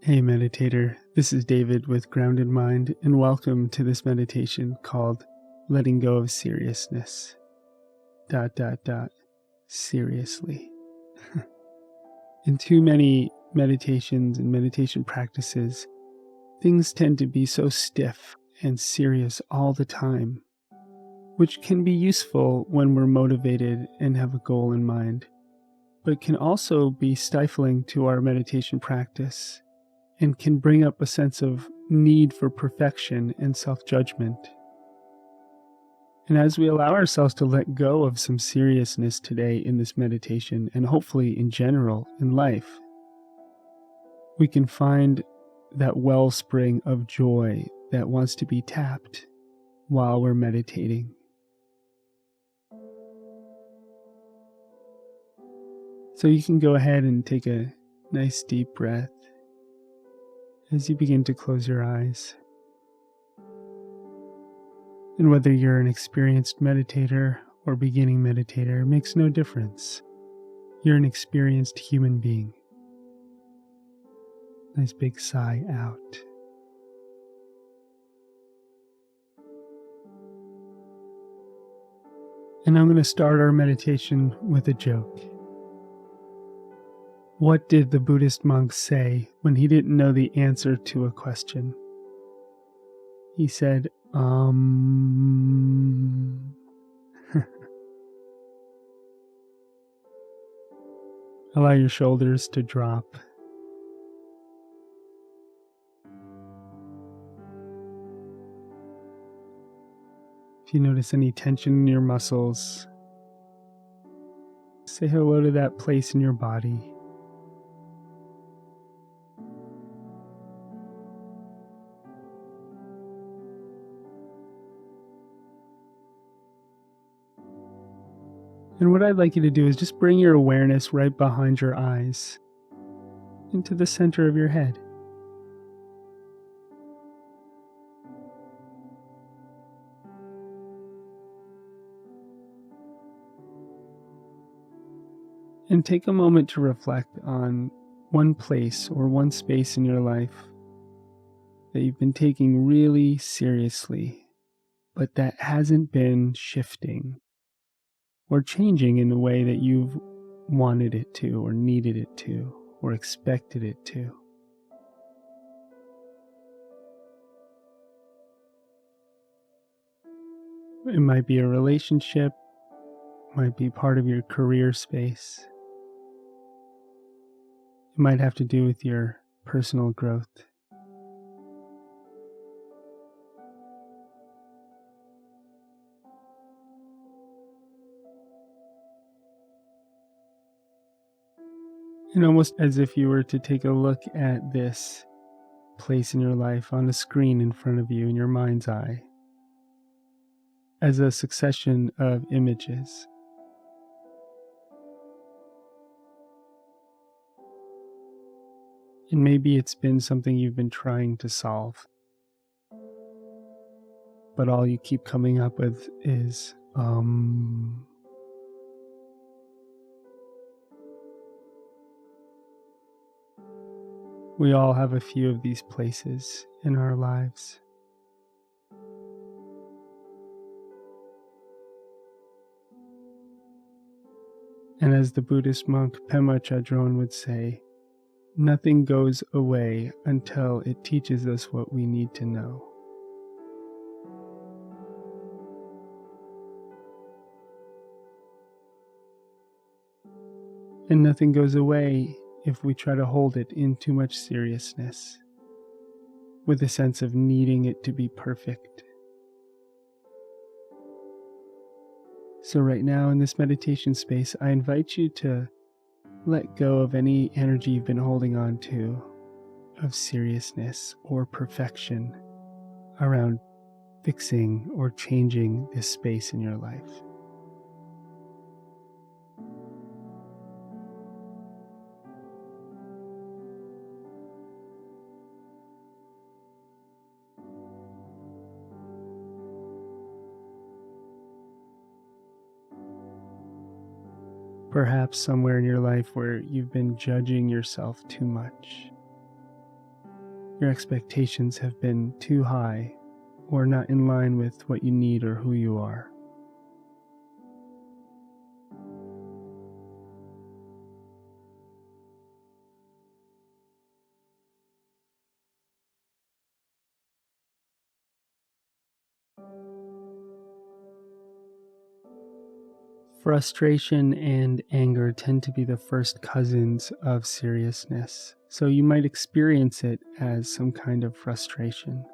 Hey meditator, this is David with Grounded Mind, and welcome to this meditation called Letting Go of Seriousness. Seriously. In too many meditations and meditation practices, things tend to be so stiff and serious all the time, which can be useful when we're motivated and have a goal in mind, but can also be stifling to our meditation practice and can bring up a sense of need for perfection and self-judgment. And as we allow ourselves to let go of some seriousness today in this meditation, and hopefully in general in life, we can find that wellspring of joy that wants to be tapped while we're meditating. So you can go ahead and take a nice deep breath as you begin to close your eyes. And whether you're an experienced meditator or beginning meditator, it makes no difference. You're an experienced human being. Nice big sigh out. And I'm going to start our meditation with a joke. What did the Buddhist monk say when he didn't know the answer to a question? He said, Allow your shoulders to drop. If you notice any tension in your muscles, say hello to that place in your body. And what I'd like you to do is just bring your awareness right behind your eyes, into the center of your head. And take a moment to reflect on one place or one space in your life that you've been taking really seriously, but that hasn't been shifting or changing in the way that you've wanted it to, or needed it to, or expected it to. It might be a relationship, might be part of your career space. It might have to do with your personal growth. And almost as if you were to take a look at this place in your life on a screen in front of you in your mind's eye, as a succession of images. And maybe it's been something you've been trying to solve, but all you keep coming up with is, We all have a few of these places in our lives. And as the Buddhist monk Pema Chödrön would say, nothing goes away until it teaches us what we need to know. And nothing goes away if we try to hold it in too much seriousness, with a sense of needing it to be perfect. So right now in this meditation space, I invite you to let go of any energy you've been holding on to of seriousness or perfection around fixing or changing this space in your life. Perhaps somewhere in your life where you've been judging yourself too much. your expectations have been too high or not in line with what you need or who you are. Frustration and anger tend to be the first cousins of seriousness, so you might experience it as some kind of frustration.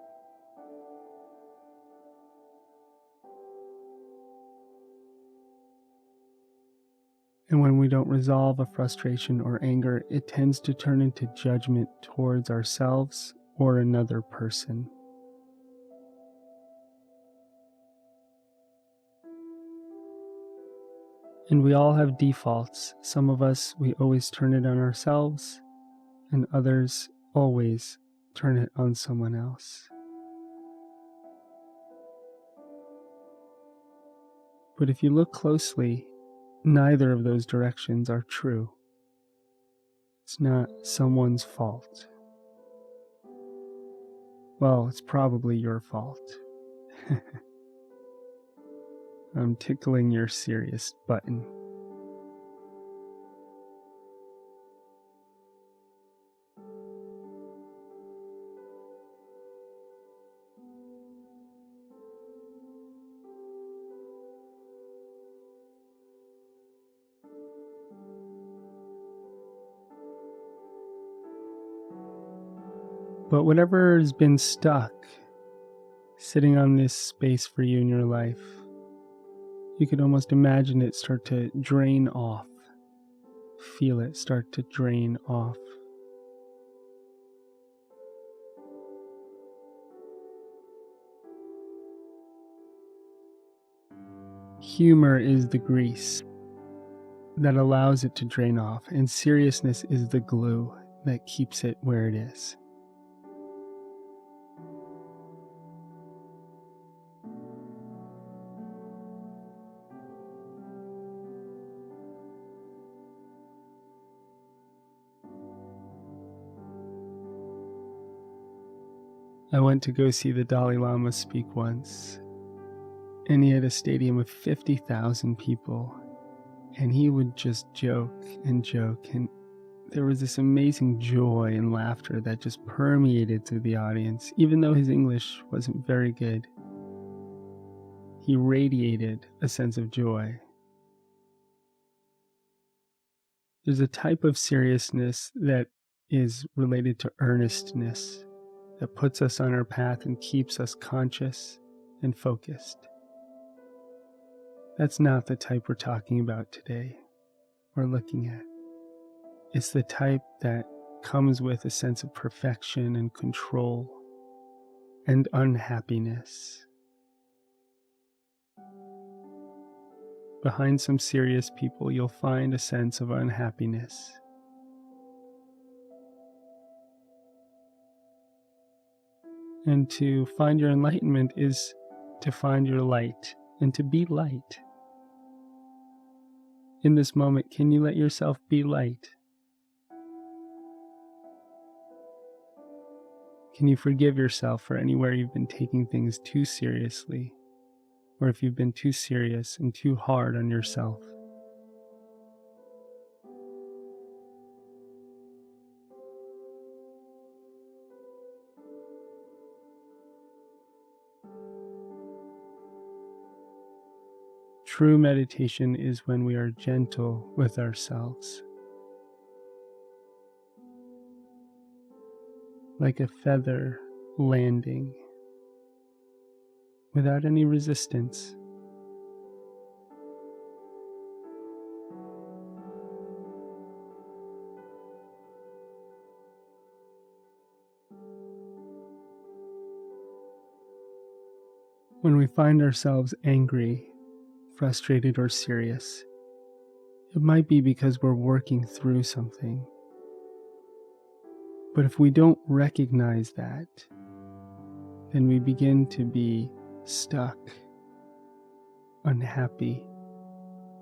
And when we don't resolve a frustration or anger, it tends to turn into judgment towards ourselves or another person. And we all have defaults. Some of us, we always turn it on ourselves, and others always turn it on someone else. But if you look closely, neither of those directions are true. It's not someone's fault. Well, it's probably your fault. I'm tickling your serious button. But whatever has been stuck, sitting on this space for you in your life, you could almost imagine it start to drain off. Feel it start to drain off. Humor is the grease that allows it to drain off, and seriousness is the glue that keeps it where it is. I went to go see the Dalai Lama speak once, and he had a stadium of 50,000 people, and he would just joke, and there was this amazing joy and laughter that just permeated through the audience, even though his English wasn't very good. He radiated a sense of joy. There's a type of seriousness that is related to earnestness, that puts us on our path and keeps us conscious and focused. That's not the type we're talking about today, or looking at. It's the type that comes with a sense of perfection and control and unhappiness. Behind some serious people, you'll find a sense of unhappiness. And to find your enlightenment is to find your light and to be light. In this moment, can you let yourself be light? Can you forgive yourself for anywhere you've been taking things too seriously, or if you've been too serious and too hard on yourself? True meditation is when we are gentle with ourselves, like a feather landing, without any resistance. When we find ourselves angry, frustrated, or serious, it might be because we're working through something. But if we don't recognize that, then we begin to be stuck, unhappy,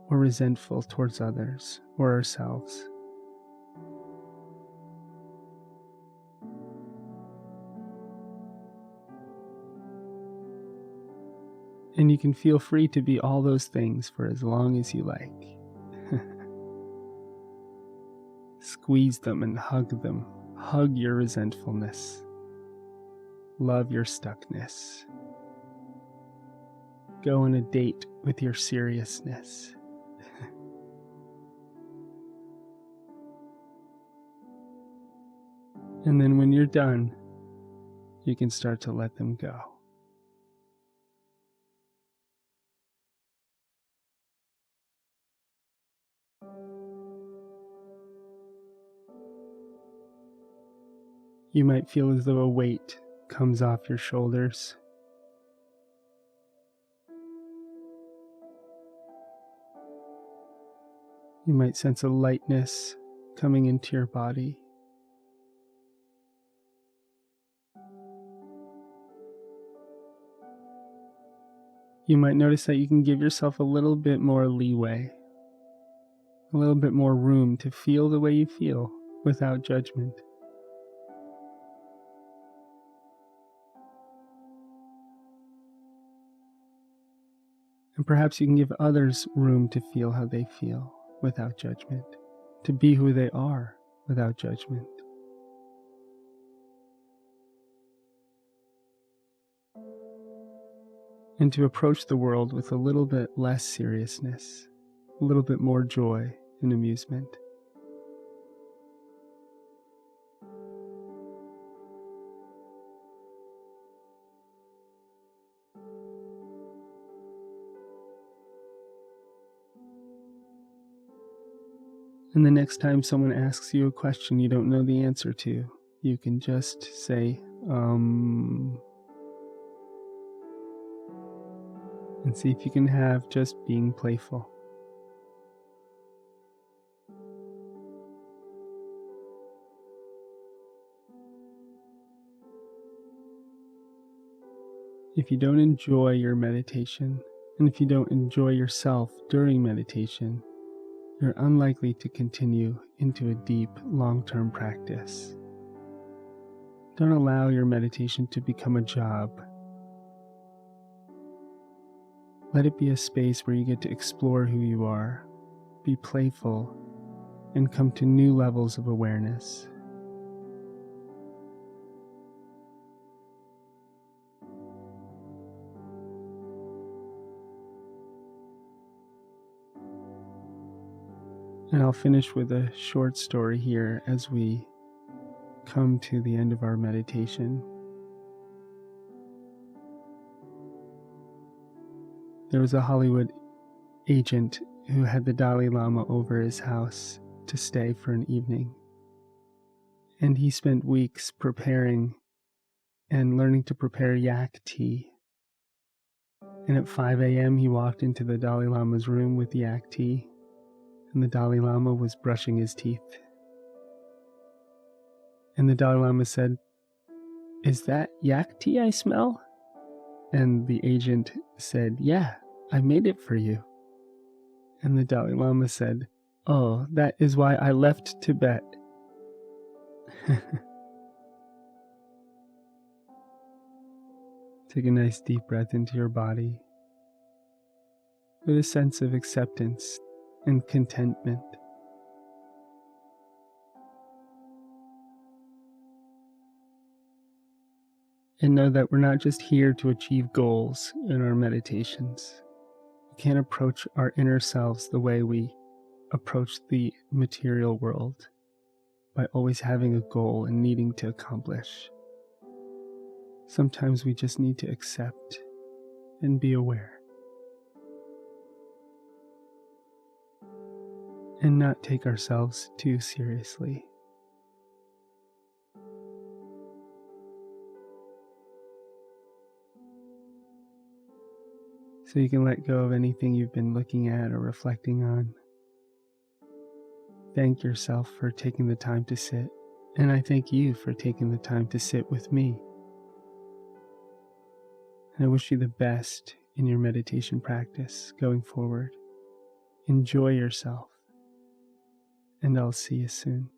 or resentful towards others or ourselves. And you can feel free to be all those things for as long as you like. Squeeze them and hug them. Hug your resentfulness. Love your stuckness. Go on a date with your seriousness. And then when you're done, you can start to let them go. You might feel as though a weight comes off your shoulders. You might sense a lightness coming into your body. You might notice that you can give yourself a little bit more leeway, a little bit more room to feel the way you feel without judgment. And perhaps you can give others room to feel how they feel without judgment, to be who they are without judgment. And to approach the world with a little bit less seriousness, a little bit more joy and amusement. And the next time someone asks you a question you don't know the answer to, you can just say, and see if you can have just being playful. If you don't enjoy your meditation, and if you don't enjoy yourself during meditation, you're unlikely to continue into a deep, long-term practice. Don't allow your meditation to become a job. Let it be a space where you get to explore who you are, be playful, and come to new levels of awareness. And I'll finish with a short story here as we come to the end of our meditation. There was a Hollywood agent who had the Dalai Lama over his house to stay for an evening. And he spent weeks preparing and learning to prepare yak tea. And at 5 a.m. he walked into the Dalai Lama's room with yak tea, and the Dalai Lama was brushing his teeth. And the Dalai Lama said, "Is that yak tea I smell?" And the agent said, "Yeah, I made it for you." And the Dalai Lama said, "Oh, that is why I left Tibet." Take a nice deep breath into your body with a sense of acceptance and contentment. And know that we're not just here to achieve goals in our meditations. We can't approach our inner selves the way we approach the material world, by always having a goal and needing to accomplish. Sometimes we just need to accept and be aware, and not take ourselves too seriously. So you can let go of anything you've been looking at or reflecting on. Thank yourself for taking the time to sit, and I thank you for taking the time to sit with me. And I wish you the best in your meditation practice going forward. Enjoy yourself, and I'll see you soon.